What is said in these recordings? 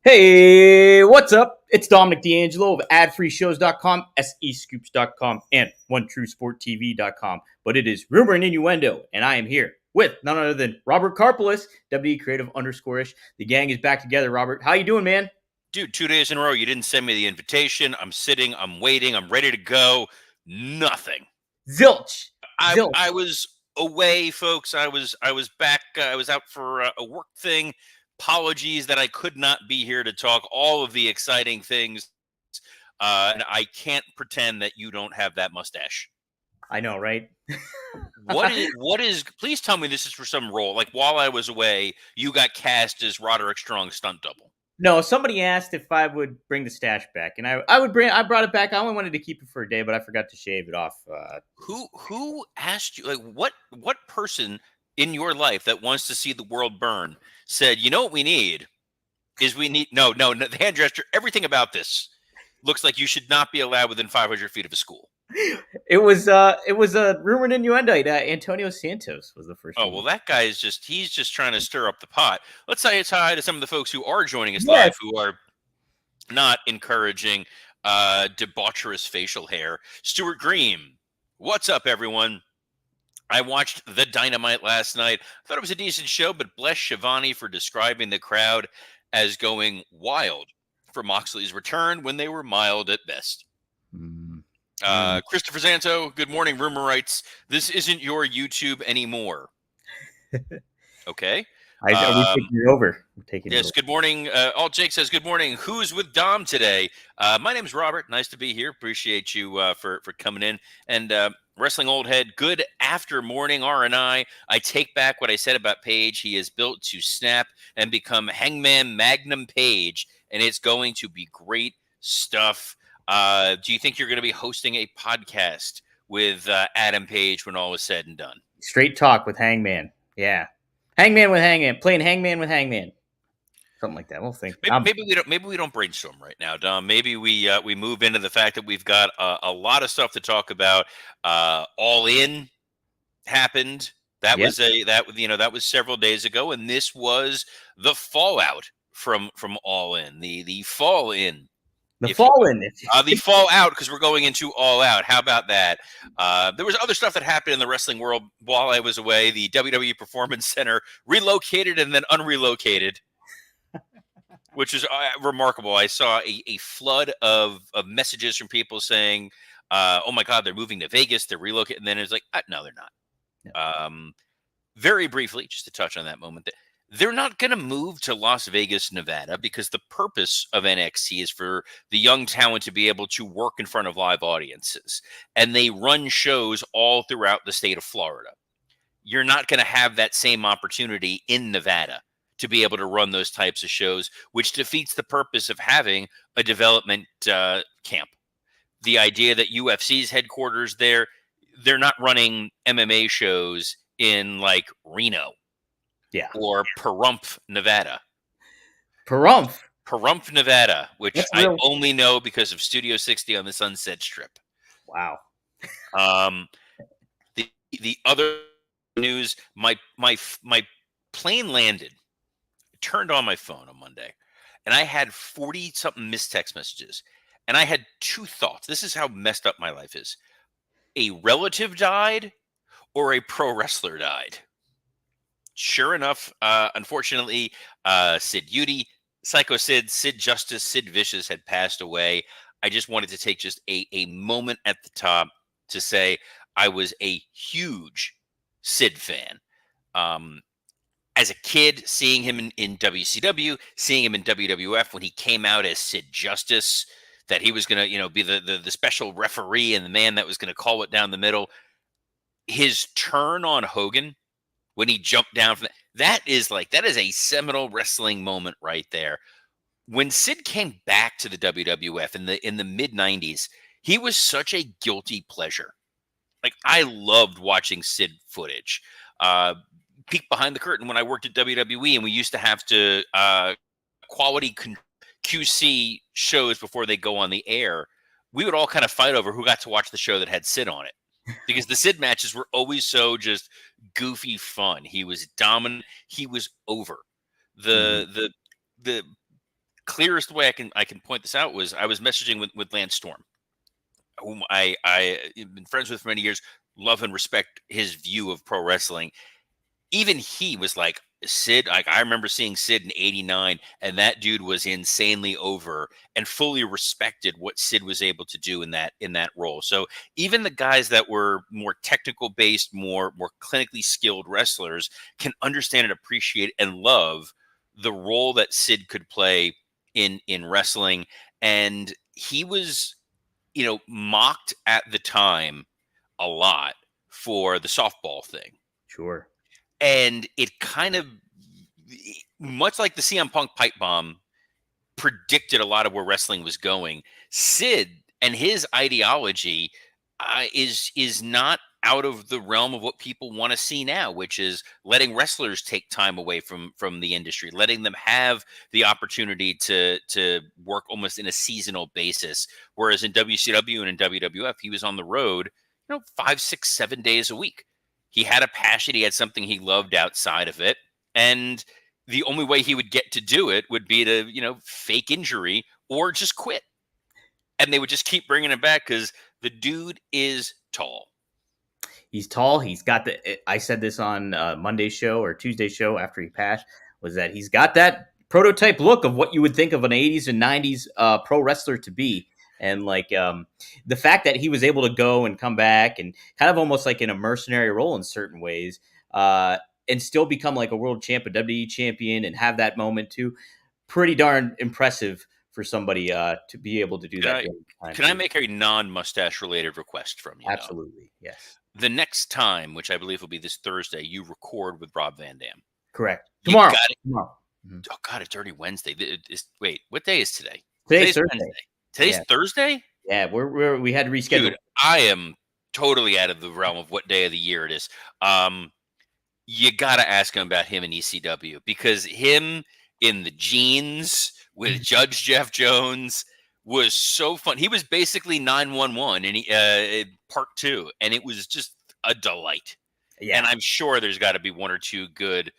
Hey, what's up? It's Dominic D'Angelo of adfreeshows.com, SEScoops.com, and OneTrueSportTV.com. But it is Rumor and Innuendo, and I am here with none other than Robert Karpolis, WE Creative _ish. The gang is back together, Robert. How you doing, man? Dude, 2 days in a row, you didn't send me the invitation. I'm sitting, I'm waiting, I'm ready to go. Nothing. Zilch. I Zilch. was away, folks. I was back. I was out for a work thing. Apologies that I could not be here to talk all of the exciting things. And I can't pretend that you don't have that mustache. I know, right? What is please tell me this is for some role. Like while I was away, you got cast as Roderick Strong's stunt double. No, somebody asked if I would bring the stash back, and I brought it back. I only wanted to keep it for a day, but I forgot to shave it off. Who asked you, like, what person in your life that wants to see the world burn said, you know what we need is we need no the hand gesture, everything about this looks like you should not be allowed within 500 feet of a school. It was a rumored innuendo. Antonio Santos was the first Oh, one. well, that guy is he's just trying to stir up the pot. Let's say it's hi to some of the folks who are joining us live Yes. who are not encouraging debaucherous facial hair. Stuart Green, what's up, everyone? I watched the Dynamite last night. I thought it was a decent show, but bless Shivani for describing the crowd as going wild for Moxley's return when they were mild at best. Christopher Zanto, good morning. Rumor writes, this isn't your YouTube anymore. Okay. We're taking it over. Yes, good morning. All Jake says, good morning. Who's with Dom today? My name's Robert. Nice to be here. Appreciate you for coming in. And Wrestling Old Head, good after morning, R&I. I take back what I said about Page. He is built to snap and become Hangman Magnum Page, and it's going to be great stuff. Do you think you're going to be hosting a podcast with Adam Page when all is said and done? Straight talk with Hangman. Yeah. Hangman with Hangman. Playing Hangman with Hangman. Something like that. We'll think. Maybe we don't brainstorm right now, Dom. Maybe we move into the fact that we've got a lot of stuff to talk about. All In happened. That was several days ago, and this was the fallout from All In. The fall in. The Fallen. The fallout, because we're going into All Out. How about that? There was other stuff that happened in the wrestling world while I was away. The WWE Performance Center relocated and then unrelocated, which is remarkable. I saw a flood of messages from people saying, oh my God, they're moving to Vegas, they're relocating. And then it's like, no, they're not. No. Very briefly, just to touch on that moment, they're not going to move to Las Vegas, Nevada, because the purpose of NXT is for the young talent to be able to work in front of live audiences. And they run shows all throughout the state of Florida. You're not going to have that same opportunity in Nevada to be able to run those types of shows, which defeats the purpose of having a development camp. The idea that UFC's headquarters there, they're not running MMA shows in like Reno. Yeah. Or Pahrump, Nevada. Pahrump, Nevada, which I only know because of Studio 60 on the Sunset Strip. Wow. The other news, my plane landed. Turned on my phone on Monday, and I had 40-something missed text messages, and I had two thoughts. This is how messed up my life is. A relative died or a pro wrestler died. Sure enough, unfortunately, Sid Udy, Psycho Sid, Sid Justice, Sid Vicious had passed away. I just wanted to take just a moment at the top to say I was a huge Sid fan. As a kid, seeing him in WCW, seeing him in WWF when he came out as Sid Justice, that he was going to, be the special referee and the man that was going to call it down the middle. His turn on Hogan when he jumped down from that is a seminal wrestling moment right there. When Sid came back to the WWF in the mid 90s, he was such a guilty pleasure. Like, I loved watching Sid footage. Peek behind the curtain when I worked at WWE, and we used to have to quality QC shows before they go on the air. We would all kind of fight over who got to watch the show that had Sid on it, because the Sid matches were always so just goofy fun. He was dominant. He was over. The clearest way I can point this out was I was messaging with Lance Storm, whom I have been friends with for many years, love and respect his view of pro wrestling. Even he was like, Sid, like I remember seeing Sid in '89, and that dude was insanely over and fully respected what Sid was able to do in that role. So even the guys that were more technical based, more clinically skilled wrestlers can understand and appreciate and love the role that Sid could play in wrestling. And he was, mocked at the time a lot for the softball thing. Sure. And it kind of, much like the CM Punk pipe bomb, predicted a lot of where wrestling was going. Sid and his ideology is not out of the realm of what people want to see now, which is letting wrestlers take time away from the industry, letting them have the opportunity to work almost in a seasonal basis. Whereas in WCW and in WWF, he was on the road, 5, 6, 7 days a week. He had a passion. He had something he loved outside of it. And the only way he would get to do it would be to, fake injury or just quit. And they would just keep bringing him back because the dude is tall. He's tall. He's got I said this on Monday's show or Tuesday's show after he passed, was that he's got that prototype look of what you would think of an 80s and 90s pro wrestler to be. And the fact that he was able to go and come back and kind of almost like in a mercenary role in certain ways, and still become like a world champ, a WWE champion, and have that moment too, pretty darn impressive for somebody to be able to do that. Can I make a non-mustache related request from you? Absolutely, yes. The next time, which I believe will be this Thursday, you record with Rob Van Dam. Correct. Tomorrow. Tomorrow. Mm-hmm. Oh God, it's already Wednesday. Wait, what day is today? Today's Thursday. Wednesday. Today's Thursday? Yeah, we had to reschedule. Dude, I am totally out of the realm of what day of the year it is. You gotta ask him about him in ECW, because him in the jeans with Judge Jeff Jones was so fun. He was basically 911 in part 2, and it was just a delight. Yeah. And I'm sure there's got to be one or two good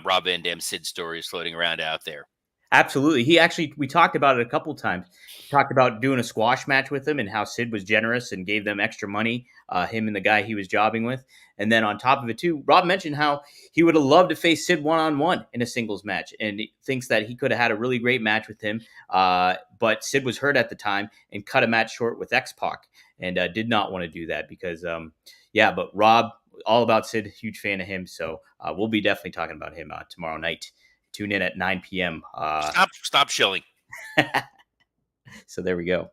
Rob Van Dam Sid stories floating around out there. Absolutely. We talked about it a couple times. He talked about doing a squash match with him and how Sid was generous and gave them extra money, him and the guy he was jobbing with. And then on top of it too, Rob mentioned how he would have loved to face Sid one-on-one in a singles match, and he thinks that he could have had a really great match with him. But Sid was hurt at the time and cut a match short with X-Pac, and did not want to do that because, but Rob, all about Sid, huge fan of him. So we'll be definitely talking about him tomorrow night. Tune in at 9 p.m. Stop shilling. So there we go.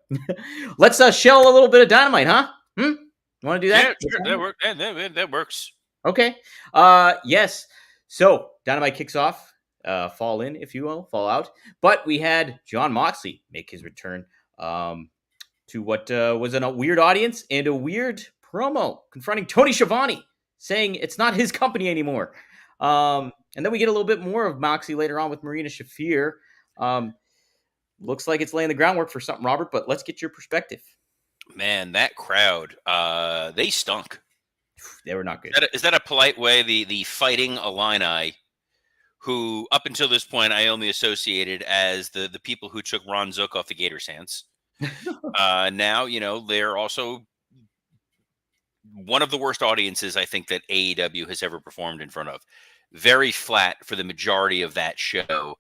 Let's shell a little bit of Dynamite, huh? You want to do that? Yeah, sure. That works. Okay. Yes. So Dynamite kicks off. Fall in, if you will, fall out. But we had Jon Moxley make his return to what was a weird audience and a weird promo confronting Tony Schiavone, saying it's not his company anymore. And then we get a little bit more of Moxley later on with Marina Shafir. Looks like it's laying the groundwork for something, Robert, but let's get your perspective. Man, that crowd, they stunk. They were not good. Is that a polite way? The Fighting Illini, who up until this point I only associated as the people who took Ron Zook off the Gators' hands. Now, they're also one of the worst audiences I think that AEW has ever performed in front of. Very flat for the majority of that show.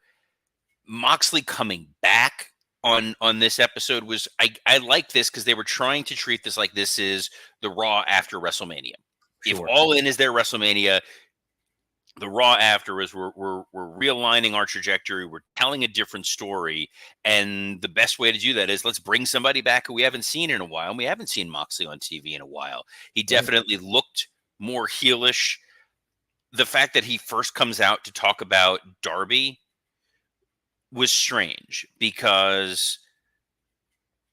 Moxley coming back on this episode was, I like this because they were trying to treat this like this is the Raw after WrestleMania. Sure. If All In is their WrestleMania, the Raw after is we're realigning our trajectory. We're telling a different story. And the best way to do that is let's bring somebody back who we haven't seen in a while. And we haven't seen Moxley on TV in a while. He definitely looked more heelish. The fact that he first comes out to talk about Darby was strange because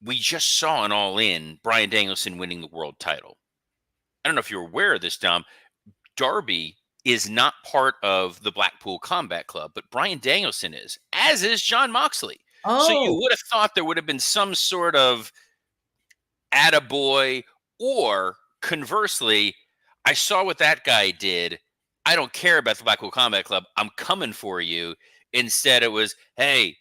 we just saw an All In Bryan Danielson winning the world title. I don't know if you're aware of this, Dom. Darby is not part of the Blackpool Combat Club, but Bryan Danielson is, as is Jon Moxley. Oh. So you would have thought there would have been some sort of attaboy, or conversely, I saw what that guy did. I don't care about the Blackpool Combat Club. I'm coming for you. Instead, it was, hey,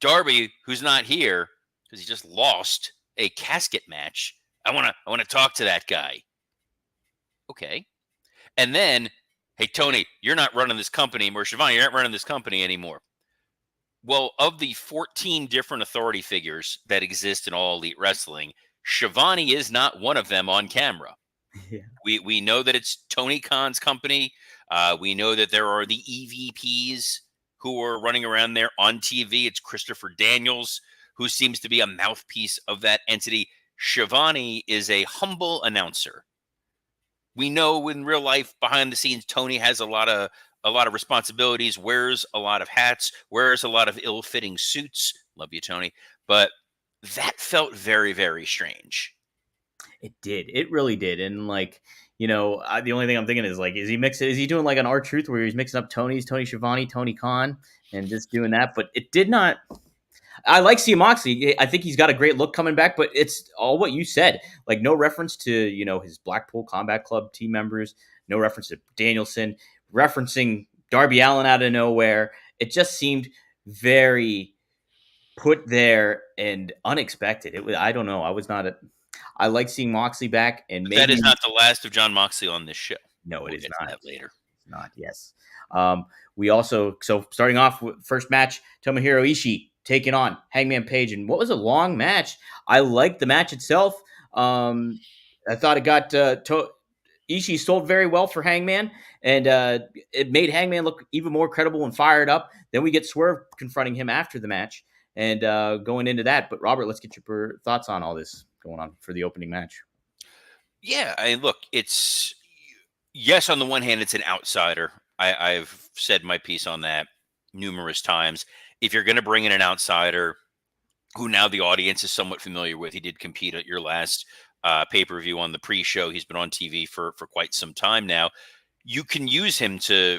Darby, who's not here because he just lost a casket match. I want to talk to that guy. Okay. And then, hey, Tony, you're not running this company anymore. Schiavone, you're not running this company anymore. Well, of the 14 different authority figures that exist in All Elite Wrestling, Schiavone is not one of them on camera. Yeah. We know that it's Tony Khan's company. We know that there are the EVPs who are running around there on TV. It's Christopher Daniels, who seems to be a mouthpiece of that entity. Schiavone is a humble announcer. We know in real life, behind the scenes, Tony has a lot of responsibilities, wears a lot of hats, wears a lot of ill-fitting suits. Love you, Tony. But that felt very, very strange. It did. It really did. And like, the only thing I'm thinking is like, is he doing like an R-Truth where he's mixing up Tony Schiavone, Tony Khan, and just doing that? But it did not. I like seeing Moxley. I think he's got a great look coming back, but it's all what you said. Like no reference to, his Blackpool Combat Club team members, no reference to Danielson, referencing Darby Allin out of nowhere. It just seemed very put there and unexpected. I don't know. I like seeing Moxley back, and maybe that is not the last of Jon Moxley on this show. No, it is not. That later. It's not. Yes. We also starting off with first match, Tomohiro Ishii taking on Hangman Page, and what was a long match. I liked the match itself. I thought it got Ishii sold very well for Hangman, and it made Hangman look even more credible and fired up. Then we get Swerve confronting him after the match and going into that. But Robert, let's get your thoughts on all this going on for the opening match. Yeah, look, it's yes. On the one hand, it's an outsider. I've said my piece on that numerous times. If you're going to bring in an outsider who now the audience is somewhat familiar with, he did compete at your last pay-per-view on the pre-show. He's been on TV for quite some time now. You can use him to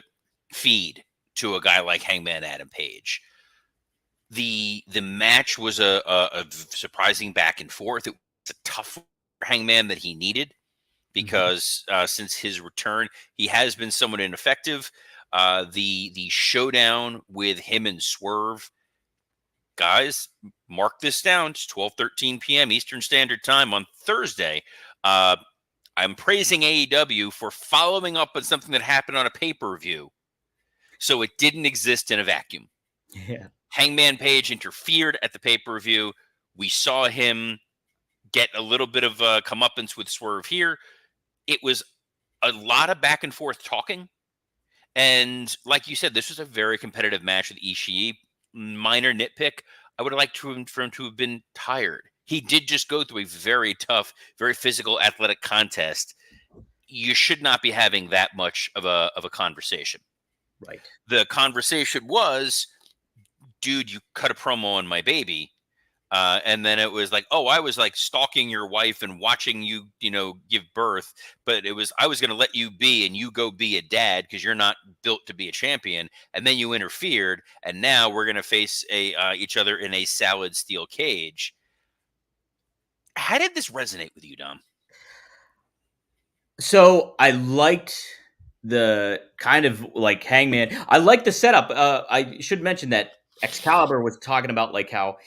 feed to a guy like Hangman Adam Page. The match was a surprising back and forth. It was a tough Hangman that he needed because since his return, he has been somewhat ineffective. The showdown with him and Swerve, guys, mark this down. It's 12:13 p.m. Eastern Standard Time on Thursday. I'm praising AEW for following up on something that happened on a pay-per-view, so it didn't exist in a vacuum. Yeah. Hangman Page interfered at the pay-per-view. We saw him get a little bit of comeuppance with Swerve here. It was a lot of back and forth talking. And like you said, this was a very competitive match with Ishii. Minor nitpick, I would have liked for him to have been tired. He did just go through a very tough, very physical, athletic contest. You should not be having that much of a conversation. Right. The conversation was, dude, you cut a promo on my baby. And then it was like, oh, I was like stalking your wife and watching you, give birth. But I was going to let you be and you go be a dad because you're not built to be a champion. And then you interfered. And now we're going to face each other in a solid steel cage. How did this resonate with you, Dom? So I liked the kind of like Hangman. I liked the setup. I should mention that Excalibur was talking about like how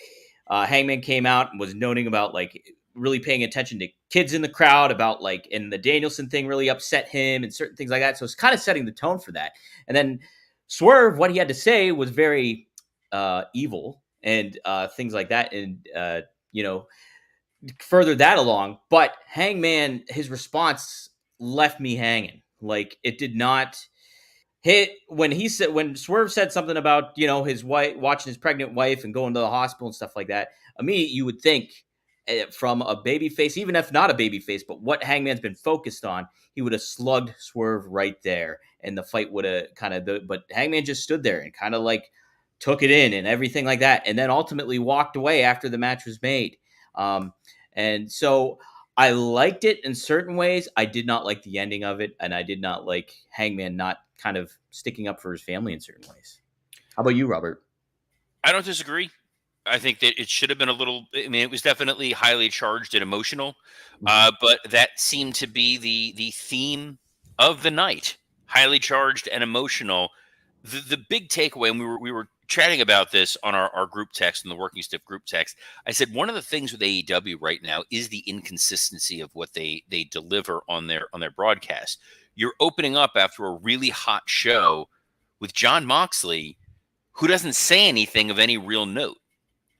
Hangman came out and was noting about like really paying attention to kids in the crowd about like, and the Danielson thing really upset him and certain things like that. So it's kind of setting the tone for that. And then Swerve, what he had to say was very evil and things like that. And, further that along. But Hangman, his response left me hanging. Like it did not hit when Swerve said something about his wife watching his pregnant wife and going to the hospital and stuff like that. Immediately, you would think from a baby face, even if not a baby face, but what Hangman's been focused on, he would have slugged Swerve right there, and the fight would have but Hangman just stood there and kind of like took it in and everything like that, and then ultimately walked away after the match was made. And so I liked it in certain ways. I did not like the ending of it, and I did not like Hangman not kind of sticking up for his family in certain ways. How about you, Robert? I don't disagree. I think that it should have been it was definitely highly charged and emotional, but that seemed to be the theme of the night. Highly charged and emotional. The big takeaway, and we were chatting about this on our group text and the Working Stiff group text. I said one of the things with AEW right now is the inconsistency of what they deliver on their broadcast. You're opening up after a really hot show with Jon Moxley, who doesn't say anything of any real note.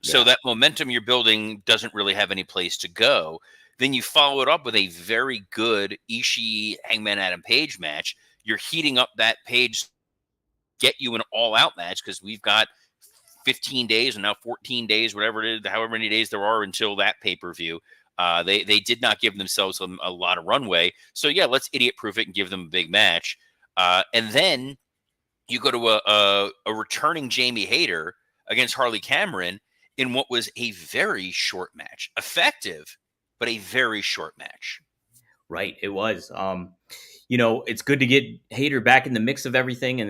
So that momentum you're building doesn't really have any place to go. Then you follow it up with a very good Ishii Hangman Adam Page match. You're heating up that page, get you an all-out match, because we've got 15 days and now 14 days, whatever it is, however many days there are until that pay-per-view. They did not give themselves a lot of runway. So yeah, let's idiot-proof it and give them a big match. And then you go to a returning Jamie Hayter against Harley Cameron in what was a very short match. Effective, but a very short match. Right, it was. It's good to get Hayter back in the mix of everything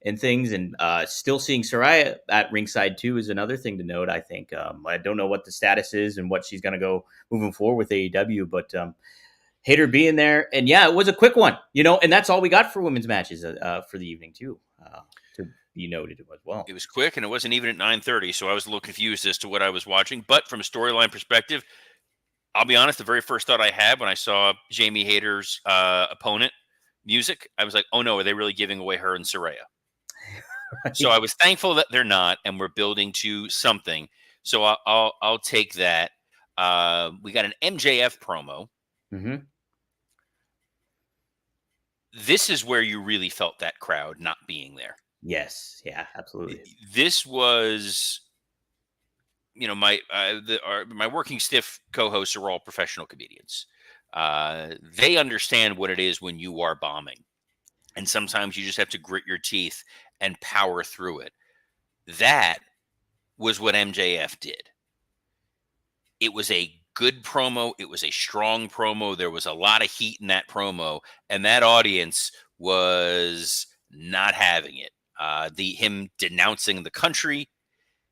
and things, and still seeing Saraya at ringside too is another thing to note. I think I don't know what the status is and what she's going to go moving forward with AEW, but Hayter being there, and yeah, it was a quick one, and that's all we got for women's matches for the evening too. To be noted as well. It was quick, and it wasn't even at 9:30, so I was a little confused as to what I was watching. But from a storyline perspective, I'll be honest, the very first thought I had when I saw Jamie Hayter's opponent music, I was like, oh no, are they really giving away her and Saraya? Right. So I was thankful that they're not, and we're building to something. So I'll take that. We got an MJF promo. Mm-hmm. This is where you really felt that crowd not being there. Yes. Yeah, absolutely. This was, my Working Stiff co-hosts are all professional comedians. They understand what it is when you are bombing. And sometimes you just have to grit your teeth and power through it. That was what MJF did. It was a good promo. It was a strong promo. There was a lot of heat in that promo. And that audience was not having it. Him denouncing the country,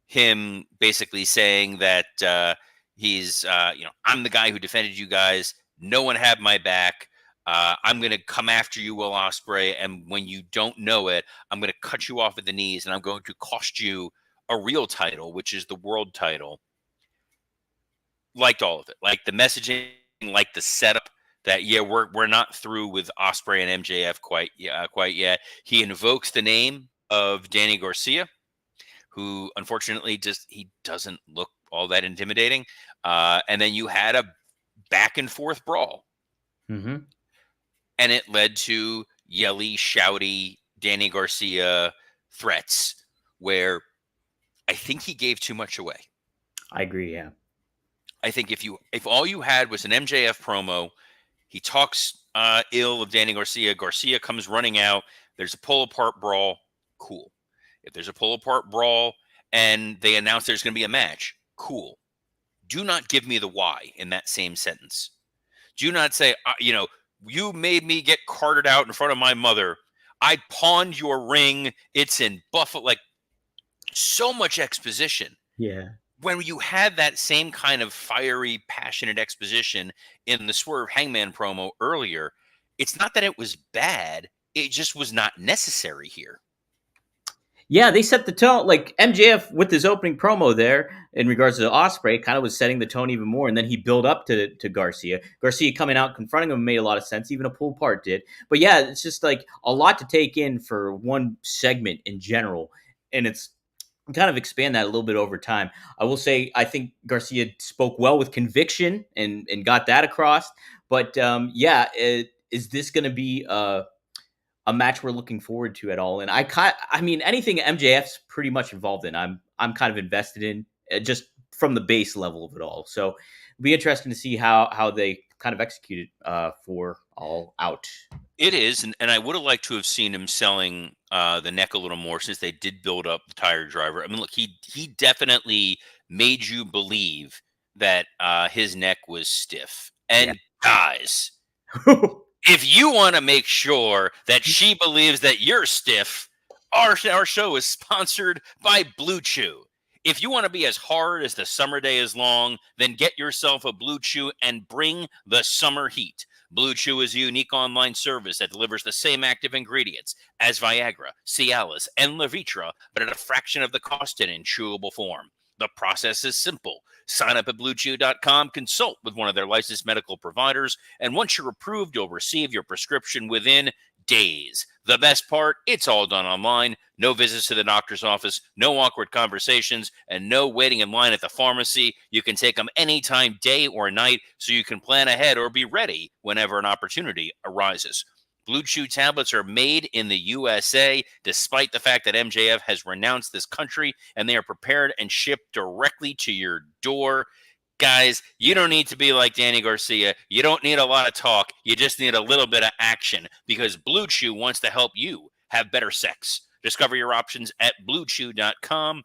him basically saying that he's, I'm the guy who defended you guys. No one had my back. I'm going to come after you, Will Ospreay, and when you don't know it, I'm going to cut you off at the knees, and I'm going to cost you a real title, which is the world title. Liked all of it. Like the messaging, like the setup. That we're not through with Ospreay and MJF quite yet. He invokes the name of Danny Garcia, who unfortunately he doesn't look all that intimidating. And then you had a back and forth brawl. Mm-hmm. And it led to yelly, shouty Danny Garcia threats where I think he gave too much away. I agree, yeah. I think if all you had was an MJF promo, he talks ill of Danny Garcia, Garcia comes running out, there's a pull-apart brawl, cool. If there's a pull-apart brawl and they announce there's going to be a match, cool. Do not give me the why in that same sentence. Do not say, you made me get carted out in front of my mother. I pawned your ring. It's in Buffalo. Like, so much exposition. Yeah. When you had that same kind of fiery, passionate exposition in the Swerve Hangman promo earlier, it's not that it was bad. It just was not necessary here. Yeah, they set the tone. Like MJF with his opening promo there in regards to Ospreay kind of was setting the tone even more. And then he built up to Garcia. Garcia coming out, confronting him made a lot of sense. Even a pull part did. But yeah, it's just like a lot to take in for one segment in general. And it's kind of expand that a little bit over time. I will say, I think Garcia spoke well with conviction and got that across. But is this going to be a match we're looking forward to at all? And anything MJF's pretty much involved in, I'm kind of invested in, just from the base level of it all. So it'll be interesting to see how they kind of execute it for All Out. It is, and I would have liked to have seen him selling the neck a little more, since they did build up the tire driver. I mean, look, he definitely made you believe that his neck was stiff. And guys, if you want to make sure that she believes that you're stiff, our show is sponsored by Blue Chew. If you want to be as hard as the summer day is long, then get yourself a Blue Chew and bring the summer heat. Blue Chew is a unique online service that delivers the same active ingredients as Viagra, Cialis, and Levitra, but at a fraction of the cost and in chewable form. The process is simple. Sign up at BlueChew.com, consult with one of their licensed medical providers, and once you're approved, you'll receive your prescription within days. The best part, it's all done online. No visits to the doctor's office, no awkward conversations, and no waiting in line at the pharmacy. You can take them anytime, day or night, so you can plan ahead or be ready whenever an opportunity arises. Blue Chew tablets are made in the USA, despite the fact that MJF has renounced this country, and they are prepared and shipped directly to your door. Guys, you don't need to be like Danny Garcia. You don't need a lot of talk. You just need a little bit of action, because Blue Chew wants to help you have better sex. Discover your options at BlueChew.com.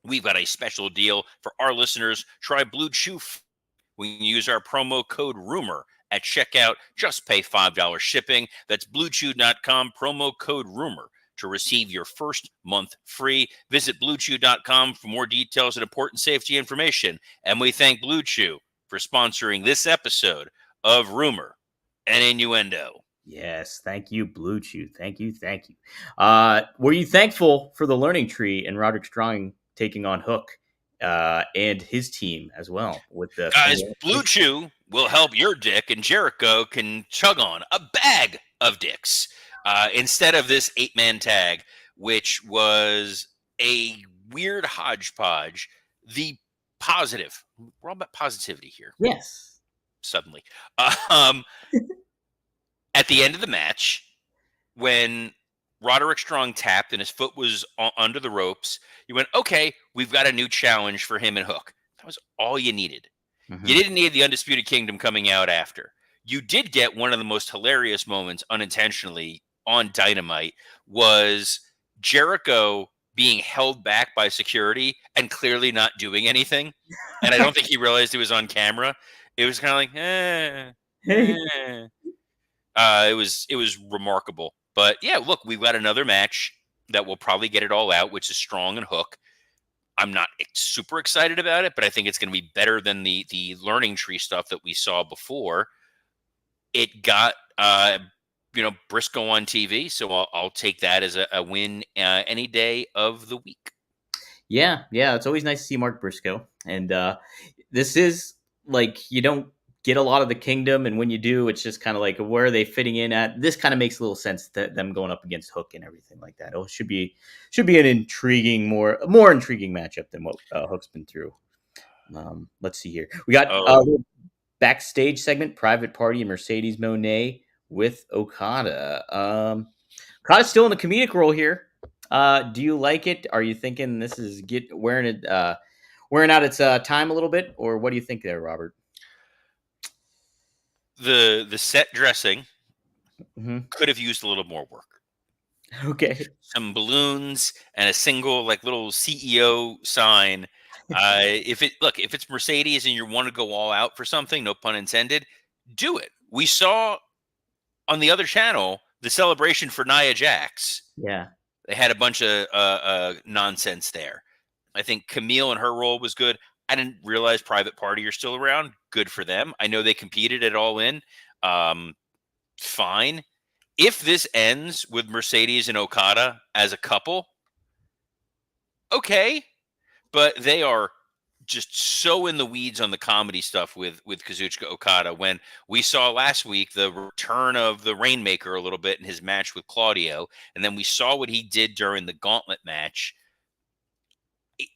We've got a special deal for our listeners. Try Blue Chew when you use our promo code RUMOR at checkout. Just pay $5 shipping. That's BlueChew.com, promo code RUMOR, to receive your first month free. Visit BlueChew.com for more details and important safety information. And we thank Blue Chew for sponsoring this episode of Rumor and Innuendo. Yes, thank you, Blue Chew. Thank you. Were you thankful for the learning tree and Roderick Strong taking on Hook and his team as well? With the Guys, Blue Chew will help your dick, and Jericho can chug on a bag of dicks instead of this 8-man tag, which was a weird hodgepodge. The positive, we're all about positivity here. Yes. Suddenly. At the end of the match, when Roderick Strong tapped and his foot was under the ropes, you went, okay, we've got a new challenge for him and Hook. That was all you needed. Mm-hmm. You didn't need the Undisputed Kingdom coming out after. You did get one of the most hilarious moments unintentionally on Dynamite, was Jericho being held back by security and clearly not doing anything. And I don't think he realized he was on camera. It was kind of like, it was remarkable. But yeah, look, we've got another match that will probably get it all out, which is Strong and Hook. I'm not super excited about it, but I think it's going to be better than the learning tree stuff that we saw before. It got Briscoe on TV, so I'll take that as a win any day of the week. Yeah, it's always nice to see Mark Briscoe, and this is like, you don't get a lot of the Kingdom, and when you do, it's just kind of like, where are they fitting in at? This kind of makes a little sense, that them going up against Hook and everything like that. It should be an intriguing, more intriguing matchup than what Hook's been through. Let's see here. We got backstage segment, private party and Mercedes Moné with Okada. Okada's still in the comedic role here. Do you like it? Are you thinking this is wearing out its time a little bit, or what do you think there, Robert? The set dressing Mm-hmm. could have used a little more work. Okay. Some balloons and a single little CEO sign. If it's Mercedes and you want to go all out for something, no pun intended, do it. We saw on the other channel the celebration for Nia Jax. Yeah. They had a bunch of nonsense there. I think Camille and her role was good. I didn't realize Private Party are still around. Good for them. I know they competed at All In. Fine. If this ends with Mercedes and Okada as a couple, okay. But they are just so in the weeds on the comedy stuff with Kazuchika Okada. When we saw last week the return of the Rainmaker a little bit in his match with Claudio, and then we saw what he did during the Gauntlet match.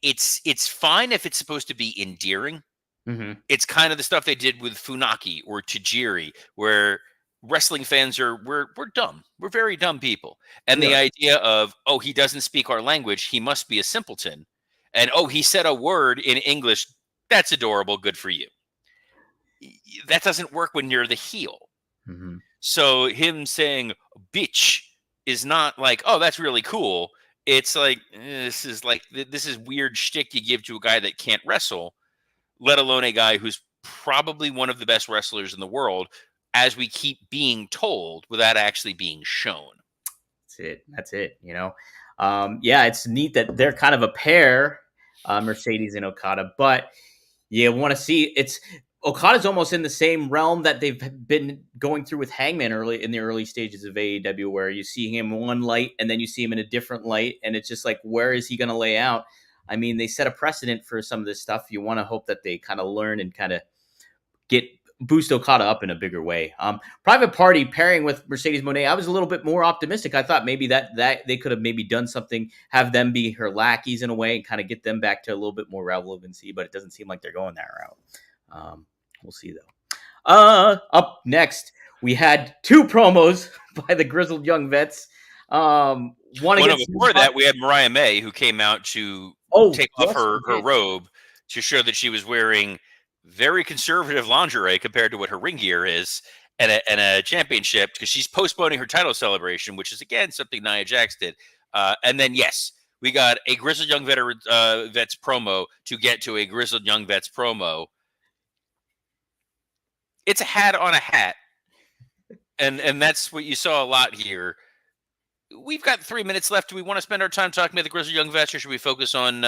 It's fine if it's supposed to be endearing. Mm-hmm. It's kind of the stuff they did with Funaki or Tajiri, where wrestling fans we're dumb. We're very dumb people. And the idea of, oh, he doesn't speak our language, he must be a simpleton. And, oh, he said a word in English, that's adorable, good for you. That doesn't work when you're the heel. Mm-hmm. So him saying bitch is not like, oh, that's really cool. It's like, this is weird shtick you give to a guy that can't wrestle, let alone a guy who's probably one of the best wrestlers in the world, as we keep being told without actually being shown. That's it. It's neat that they're kind of a pair, Mercedes and Okada, but you want to see Okada's almost in the same realm that they've been going through with Hangman early in the early stages of AEW, where you see him in one light and then you see him in a different light, and it's just like, where is he going to lay out? I mean, they set a precedent for some of this stuff. You want to hope that they kind of learn and kind of get boost Okada up in a bigger way. Private Party pairing with Mercedes Moné, I was a little bit more optimistic. I thought maybe that they could have maybe done something, have them be her lackeys in a way, and kind of get them back to a little bit more relevancy. But it doesn't seem like they're going that route. We'll see though. Up next, we had two promos by the Grizzled Young Vets. One before that, we had Mariah May, who came out to take off her robe to show that she was wearing very conservative lingerie compared to what her ring gear is, and a championship, because she's postponing her title celebration, which is again something Nia Jax did. And then yes, we got a Grizzled Young Vets promo to get to a Grizzled Young Vets promo. It's a hat on a hat, and that's what you saw a lot here. We've got 3 minutes left. Do we want to spend our time talking about the Grizzled Young Vets, or should we focus on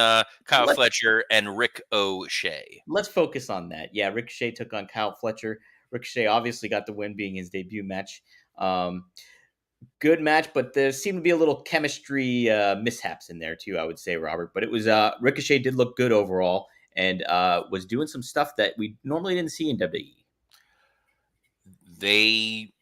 Kyle Fletcher and Ricochet? Let's focus on that. Yeah, Ricochet took on Kyle Fletcher. Ricochet obviously got the win, being his debut match. Good match, but there seemed to be a little chemistry mishaps in there too, I would say, Robert. But it was Ricochet did look good overall, and was doing some stuff that we normally didn't see in WWE. They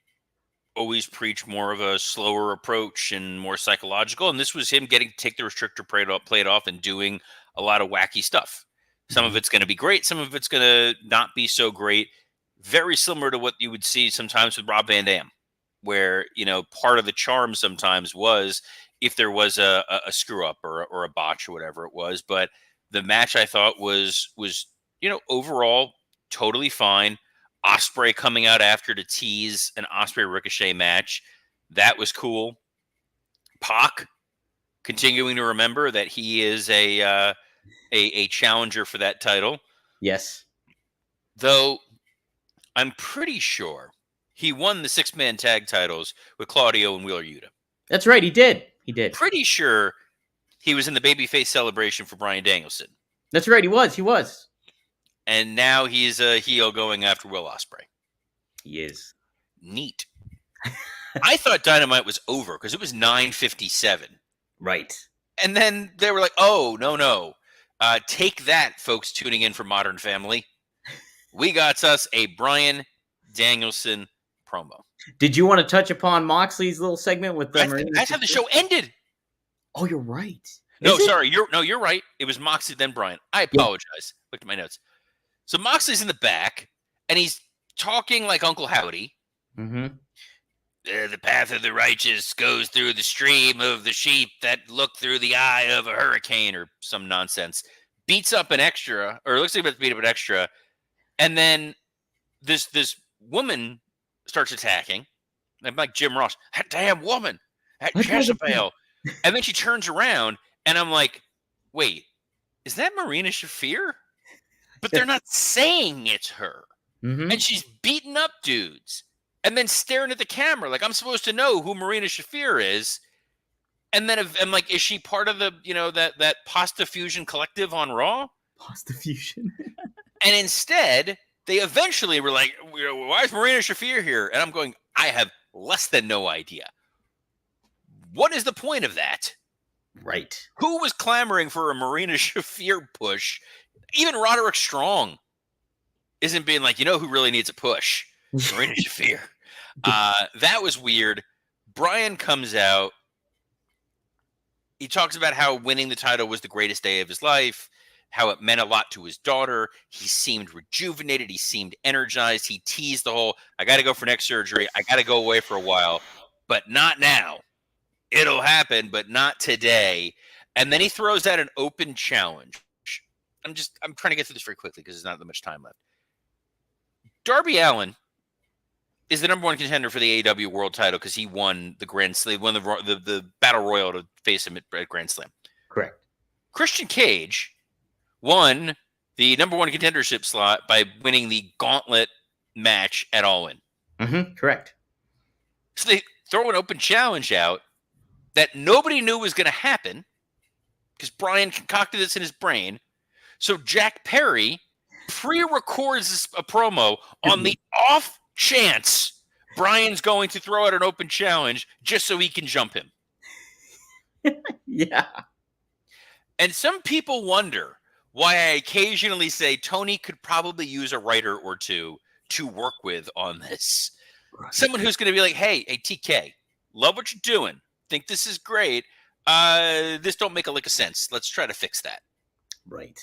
always preach more of a slower approach and more psychological, and this was him getting to take the restrictor plate off and doing a lot of wacky stuff. Some of it's going to be great, some of it's going to not be so great. Very similar to what you would see sometimes with Rob Van Dam, where, you know, part of the charm sometimes was if there was a screw up or a botch or whatever it was. But the match, I thought, was overall totally fine. Ospreay coming out after to tease an Ospreay Ricochet match. That was cool. Pac continuing to remember that he is a challenger for that title. Yes. Though I'm pretty sure he won the 6-man tag titles with Claudio and Wheeler Yuta. That's right. He did. Pretty sure he was in the babyface celebration for Bryan Danielson. That's right. He was. And now he's a heel going after Will Ospreay. He is. Neat. I thought Dynamite was over because it was 9:57. Right. And then they were like, oh, no. Take that, folks tuning in for Modern Family. We got us a Bryan Danielson promo. Did you want to touch upon Moxley's little segment with the That's how the show ended. Oh, you're right. Sorry. You're right. It was Moxley, then Bryan. I apologize. Yeah. Looked at my notes. So Moxley's in the back, and he's talking like Uncle Howdy. Mm-hmm. The path of the righteous goes through the stream of the sheep that look through the eye of a hurricane, or some nonsense. Beats up an extra, or looks like about to beat up an extra, and then this woman starts attacking. I'm like Jim Ross, that damn woman, that Jezebel. And then she turns around, and I'm like, wait, is that Marina Shafir? But they're not saying it's her. Mm-hmm. And she's beating up dudes and then staring at the camera like I'm supposed to know who Marina Shafir is. And then I'm like, is she part of the, that Pasta Fusion collective on Raw? Pasta Fusion. And instead, they eventually were like, why is Marina Shafir here? And I'm going, I have less than no idea. What is the point of that? Right. Who was clamoring for a Marina Shafir push? Even Roderick Strong isn't being like, who really needs a push? Marina Shafir. That was weird. Bryan comes out. He talks about how winning the title was the greatest day of his life, how it meant a lot to his daughter. He seemed rejuvenated. He seemed energized. He teased the whole, I got to go for neck surgery. I got to go away for a while, but not now. It'll happen, but not today. And then he throws out an open challenge. I'm trying to get through this very quickly because there's not that much time left. Darby Allin is the number one contender for the AEW World Title because he won the Grand Slam, won the Battle Royal to face him at Grand Slam. Correct. Christian Cage won the number one contendership slot by winning the Gauntlet match at All In. Mm-hmm. Correct. So they throw an open challenge out that nobody knew was going to happen because Bryan concocted this in his brain. So Jack Perry pre-records a promo on the off chance Brian's going to throw out an open challenge just so he can jump him. Yeah. And some people wonder why I occasionally say Tony could probably use a writer or two to work with on this. Right. Someone who's going to be like, hey, TK, love what you're doing. Think this is great. This don't make a lick of sense. Let's try to fix that. Right.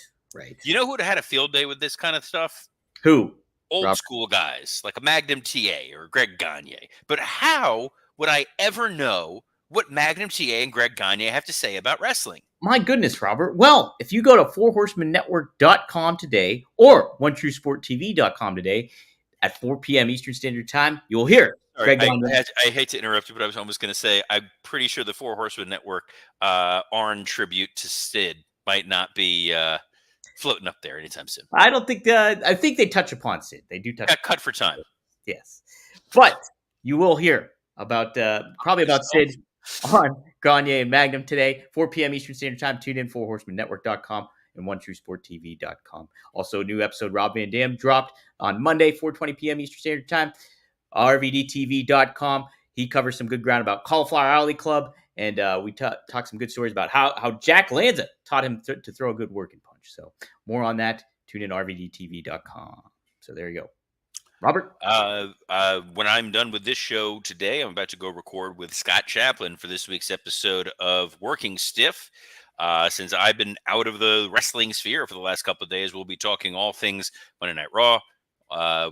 You know who would have had a field day with this kind of stuff? Who? Old school guys like a Magnum TA or Greg Gagne. But how would I ever know what Magnum TA and Greg Gagne have to say about wrestling? My goodness, Robert. Well, if you go to fourhorsemannetwork.com today or onetruesporttv.com today at 4 p.m. Eastern Standard Time, you'll hear Greg Gagne. I hate to interrupt you, but I was almost going to say I'm pretty sure the Four Horsemen Network Arn tribute to Sid might not be floating up there anytime soon. I don't think I think they touch upon Sid. They do touch. Cut for time. Yes, but you will hear about probably about Sid on Gagne and Magnum today, 4 p.m. Eastern Standard Time. Tune in fourhorsemanNetwork.com and OneTrueSportTV.com. Also, a new episode Rob Van Dam dropped on Monday, 4:20 p.m. Eastern Standard Time. RVDTV.com. He covers some good ground about Cauliflower Alley Club, and we talk some good stories about how Jack Lanza taught him to throw a good working punch. So more on that. Tune in RVDTV.com. So there you go. Robert? When I'm done with this show today, I'm about to go record with Scott Chaplin for this week's episode of Working Stiff. Since I've been out of the wrestling sphere for the last couple of days, we'll be talking all things Monday Night Raw.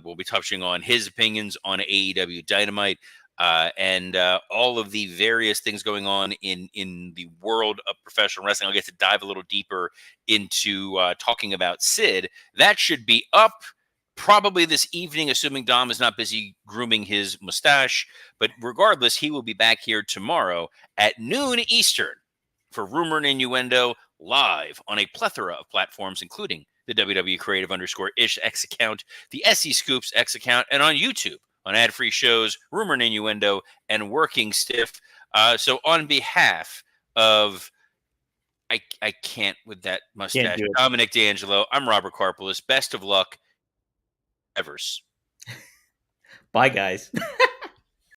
We'll be touching on his opinions on AEW Dynamite and all of the various things going on in the world of professional wrestling. I'll get to dive a little deeper into talking about Sid. That should be up probably this evening, assuming Dom is not busy grooming his mustache. But regardless, he will be back here tomorrow at noon Eastern for Rumor and Innuendo live on a plethora of platforms, including the WWE Creative_ish X account, the SE Scoops X account, and on YouTube on ad-free shows, Rumor and Innuendo, and Working Stiff. So on behalf of I can't with that mustache, Dominic D'Angelo, I'm Robert Karpelis. Best of luck. Evers. Bye, guys.